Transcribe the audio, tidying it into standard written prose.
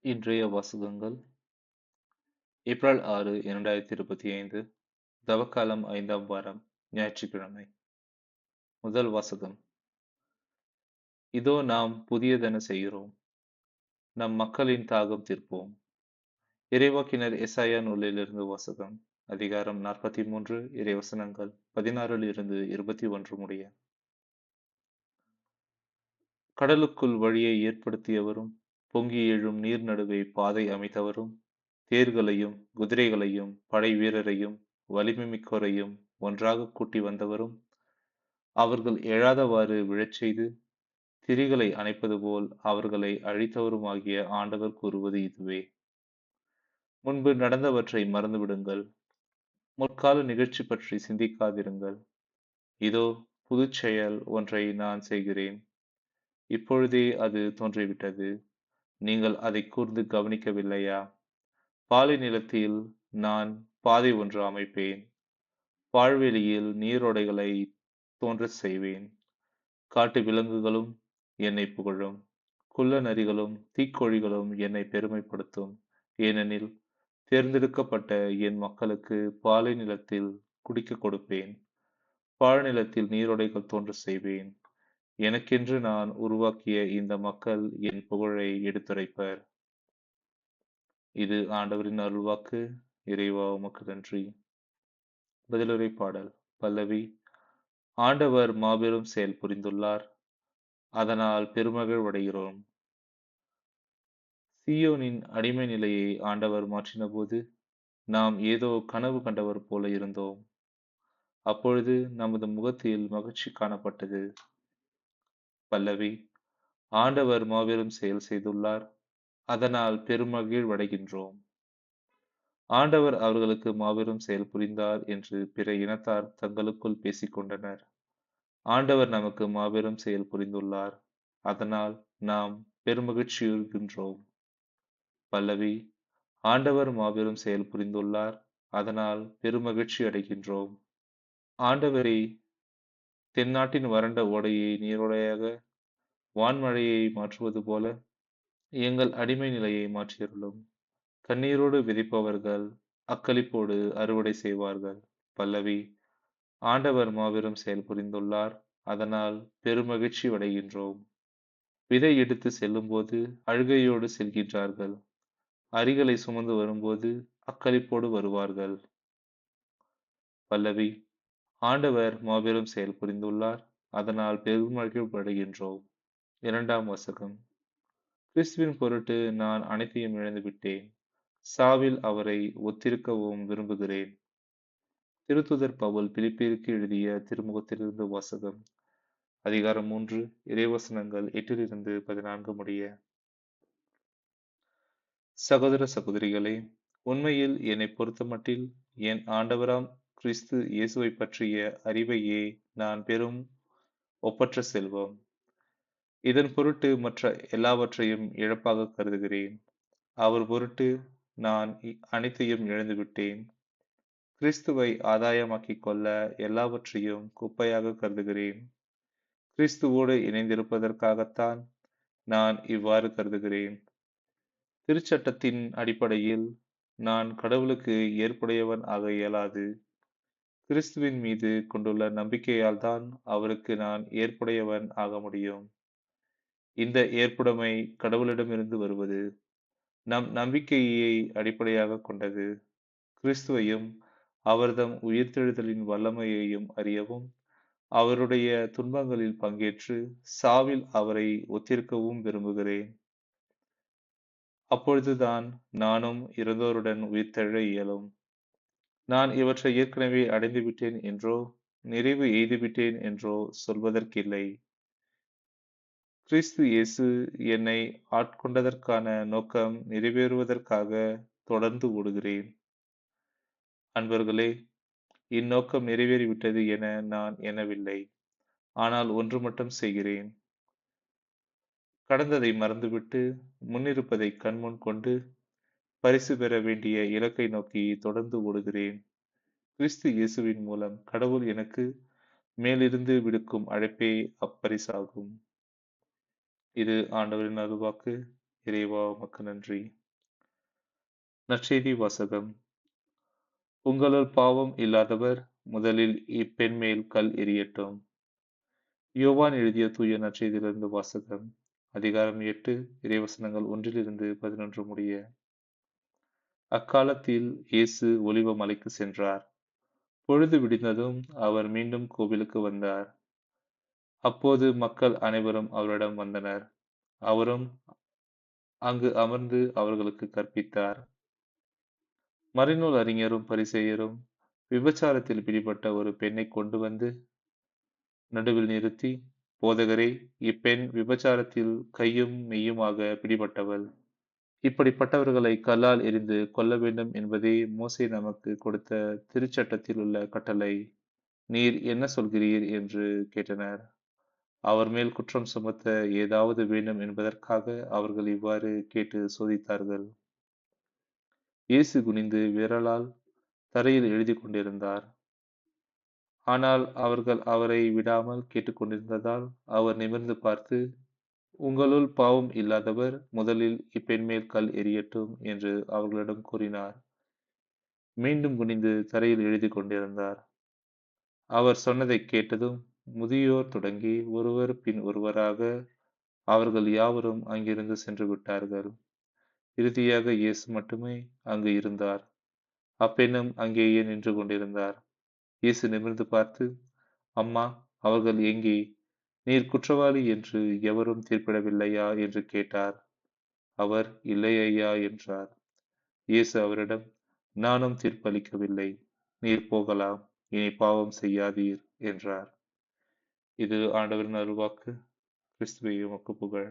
இன்றைய வாசகங்கள் ஏப்ரல் 6, 2025 தவக்காலம் 5ஆம் வாரம் ஞாயிற்றுக்கிழமை. முதல் வாசகம். இதோ நாம் புதியதென செய்கிறோம், நம் மக்களின் தாகம் தீர்ப்போம். இறைவாக்கினர் எசாயா நூலிலிருந்து வாசகம். அதிகாரம் 43, இறைவசனங்கள் 16 21 முடிய. கடலுக்குள் வழியை ஏற்படுத்தியவரும், பொங்கி எழும் நீர் நடுவே பாதை அமைத்தவரும், தேர்களையும் குதிரைகளையும் படை வீரரையும் வலிமை மிக்கோரையும் ஒன்றாக கூட்டி வந்தவரும், அவர்கள் எழாதவாறு விழச்செய்து திரிகளை அணைப்பது போல் அவர்களை அழித்தவருமாகிய ஆண்டவர் கூறுவது இதுவே. முன்பு நடந்தவற்றை மறந்துவிடுங்கள், முற்கால நிகழ்ச்சி பற்றி சிந்திக்காதிருங்கள். இதோ புதுச் செயல் ஒன்றை நான் செய்கிறேன், இப்பொழுதே அது தோன்றிவிட்டது, நீங்கள் அதை கூர்ந்து கவனிக்கவில்லையா? பாலை நிலத்தில் நான் பாதை ஒன்று அமைப்பேன், பாழ்வெளியில் நீரோடைகளை தோன்றச் செய்வேன். காட்டு விலங்குகளும் என்னை புகழும், குள்ள நரிகளும் தீக்கோழிகளும் என்னை பெருமைப்படுத்தும். ஏனெனில் தேர்ந்தெடுக்கப்பட்ட என் மக்களுக்கு பாலை நிலத்தில் குடிக்க கொடுப்பேன், பாழ்நிலத்தில் நீரோடைகள் தோன்றச் செய்வேன். எனக்கென்று நான் உருவாக்கிய இந்த மக்கள் என் புகழை எடுத்துரைப்பர். இது ஆண்டவரின் அருள்வாக்கு. இறைவா உமக்கு நன்றி. பதிலுரை பாடல். பல்லவி. ஆண்டவர் மாபெரும் செயல் புரிந்துள்ளார், அதனால் பெருமகிழ்வடைகிறோம். சீயோனின் அடிமை நிலையை ஆண்டவர் மாற்றினபோது நாம் ஏதோ கனவு கண்டவர் போல இருந்தோம். அப்பொழுது நமது முகத்தில் மகிழ்ச்சி காணப்பட்டது. பல்லவி. ஆண்டவர் மாபெரும் செயல் செய்துள்ளார், அதனால் பெருமகிழ்வடைகின்றோம். ஆண்டவர் அவர்களுக்கு மாபெரும் செயல் புரிந்தார் என்று பிற இனத்தார் தங்களுக்குள் பேசிக்கொண்டனர். ஆண்டவர் நமக்கு மாபெரும் செயல் புரிந்துள்ளார், அதனால் நாம் பெருமகிழ்ச்சியுறுகின்றோம். பல்லவி. ஆண்டவர் மாபெரும் செயல் புரிந்துள்ளார், அதனால் பெருமகிழ்ச்சி அடைகின்றோம். ஆண்டவரே, தென்னாட்டின் வறண்ட ஓடையை நீரோடையாக, வான்மழையை மாற்றுவது போல எங்கள் அடிமை நிலையை மாற்றியருளும். கண்ணீரோடு விதைப்பவர்கள் அக்களிப்போடு அறுவடை செய்வார்கள். பல்லவி. ஆண்டவர் மாபெரும் செயல் புரிந்துள்ளார், அதனால் பெருமகிழ்ச்சி அடைகின்றோம். விதை எடுத்து செல்லும்போது அழுகையோடு செல்கின்றார்கள், அரிகளை சுமந்து வரும்போது அக்களிப்போடு வருவார்கள். பல்லவி. ஆண்டவர் மாபெரும் செயல் புரிந்துள்ளார், அதனால் பெருமகிழ்வடைகின்றோம். இரண்டாம் வாசகம். கிறிஸ்துவின் பொருட்டு நான் அனைத்தையும் இழந்துவிட்டேன், சாவில் அவரை ஒத்திருக்கவும் விரும்புகிறேன். திருத்துதர் பவுல் பிலிப்பியருக்கு எழுதிய திருமுகத்திலிருந்து வாசகம். அதிகாரம் 3, இறைவசனங்கள் 8-14 முடிய. சகோதர சகோதரிகளே, உண்மையில் என்னை பொறுத்தமட்டில் என் ஆண்டவராம் கிறிஸ்து இயேசுவை பற்றிய அறிவையே நான் பெரும் ஒப்பற்ற செல்வம். இதன் பொருட்டு மற்ற எல்லாவற்றையும் இழப்பாக கருதுகிறேன். அவர் பொருட்டு நான் அனைத்தையும் இழந்துவிட்டேன். கிறிஸ்துவை ஆதாயமாக்கிக் கொள்ள எல்லாவற்றையும் குப்பையாக கருதுகிறேன். கிறிஸ்துவோடு இணைந்திருப்பதற்காகத்தான் நான் இவ்வாறு கருதுகிறேன். திருச்சட்டத்தின் அடிப்படையில் நான் கடவுளுக்கு ஏற்புடையவன் ஆக இயலாது. கிறிஸ்துவின் மீது கொண்டுள்ள நம்பிக்கையால் தான் அவருக்கு நான் ஏற்புடையவன் ஆக முடியும். இந்த ஏற்புடைமை கடவுளிடமிருந்து வருவது, நம் நம்பிக்கையை அடிப்படையாக கொண்டது. கிறிஸ்துவையும் அவர்தம் உயிர்த்தெழுதலின் வல்லமையையும் அறியவும், அவருடைய துன்பங்களில் பங்கேற்று சாவில் அவரை ஒத்திருக்கவும் விரும்புகிறேன். அப்பொழுதுதான் நானும் இறந்தோருடன் உயிர்த்தெழ இயலும். நான் இவற்றை ஏற்கனவே அடைந்துவிட்டேன் என்றோ நிறைவு எய்துவிட்டேன் என்றோ சொல்வதற்கில்லை. கிறிஸ்து இயேசு என்னை ஆட்கொண்டதற்கான நோக்கம் நிறைவேறுவதற்காக தொடர்ந்து ஓடுகிறேன். அன்பர்களே, இந்நோக்கம் நிறைவேறிவிட்டது என நான் எண்ணவில்லை. ஆனால் ஒன்று மட்டும் செய்கிறேன். கடந்ததை மறந்துவிட்டு முன்னிருப்பதை கண்முன் கொண்டு பரிசு பெற வேண்டிய இலக்கை நோக்கி தொடர்ந்து ஓடுகிறேன். கிறிஸ்து இயேசுவின் மூலம் கடவுள் எனக்கு மேலிருந்து விடுக்கும் அழைப்பே அப்பரிசாகும். இது ஆண்டவரின் அருள்வாக்கு. இறைவா உமக்கு நன்றி. நற்செய்தி வாசகம். உங்களுள் பாவம் இல்லாதவர் முதலில் இப்பெண் மேல் கல் எறியட்டும். யோவான் எழுதிய தூய நற்செய்தியிலிருந்து வாசகம். அதிகாரம் 8 இறைவசனங்கள் 1-11 முடிய. அக்காலத்தில் இயேசு ஒலிவ மலைக்கு சென்றார். பொழுது விடிந்ததும் அவர் மீண்டும் கோவிலுக்கு வந்தார். அப்போது மக்கள் அனைவரும் அவரிடம் வந்தனர். அவரும் அங்கு அமர்ந்து அவர்களுக்கு கற்பித்தார். மறைநூல் அறிஞரும் பரிசேயரும் விபச்சாரத்தில் பிடிபட்ட ஒரு பெண்ணை கொண்டு வந்து நடுவில் நிறுத்தி, போதகரே, இப்பெண் விபச்சாரத்தில் கையும் மெய்யுமாக பிடிபட்டவள். இப்படிப்பட்டவர்களை கல்லால் எறிந்து கொல்ல வேண்டும் என்பதே மோசே நமக்கு கொடுத்த திருச்சட்டத்தில் உள்ள கட்டளை. நீர் என்ன சொல்கிறீர் என்று கேட்டனர். அவர் மேல் குற்றம் சுமத்த ஏதாவது வேண்டும் என்பதற்காக அவர்கள் இவ்வாறு கேட்டு சோதித்தார்கள். இயேசு குனிந்து விரலால் தரையில் எழுதிக் கொண்டிருந்தார். ஆனால் அவர்கள் அவரை விடாமல் கேட்டுக்கொண்டிருந்ததால் அவர் நிமிர்ந்து பார்த்து, உங்களுள் பாவம் இல்லாதவர் முதலில் இப்பெண் மேல் கல் எறியட்டும் என்று அவர்களிடம் கூறினார். மீண்டும் குனிந்து தரையில் எழுதிக் கொண்டிருந்தார். அவர் சொன்னதைக் கேட்டதும் முதியோர் தொடங்கி ஒருவர் பின் ஒருவராக அவர்கள் யாவரும் அங்கிருந்து சென்று விட்டார்கள். இறுதியாக இயேசு மட்டுமே அங்கு இருந்தார். அப்பெண்ணும் அங்கேயே நின்று கொண்டிருந்தார். இயேசு நிமிர்ந்து பார்த்து, அம்மா, அவர்கள் எங்கே? நீர் குற்றவாளி என்று எவரும் தீர்ப்பிடவில்லையா என்று கேட்டார். அவர், இல்லை ஐயா என்றார். இயேசு அவரிடம், நானும் தீர்ப்பளிக்கவில்லை. நீர் போகலாம். இனி பாவம் செய்யாதீர் என்றார். இது ஆண்டவரின் அருள்வாக்கு. கிறிஸ்துவே உமக்கு புகழ்.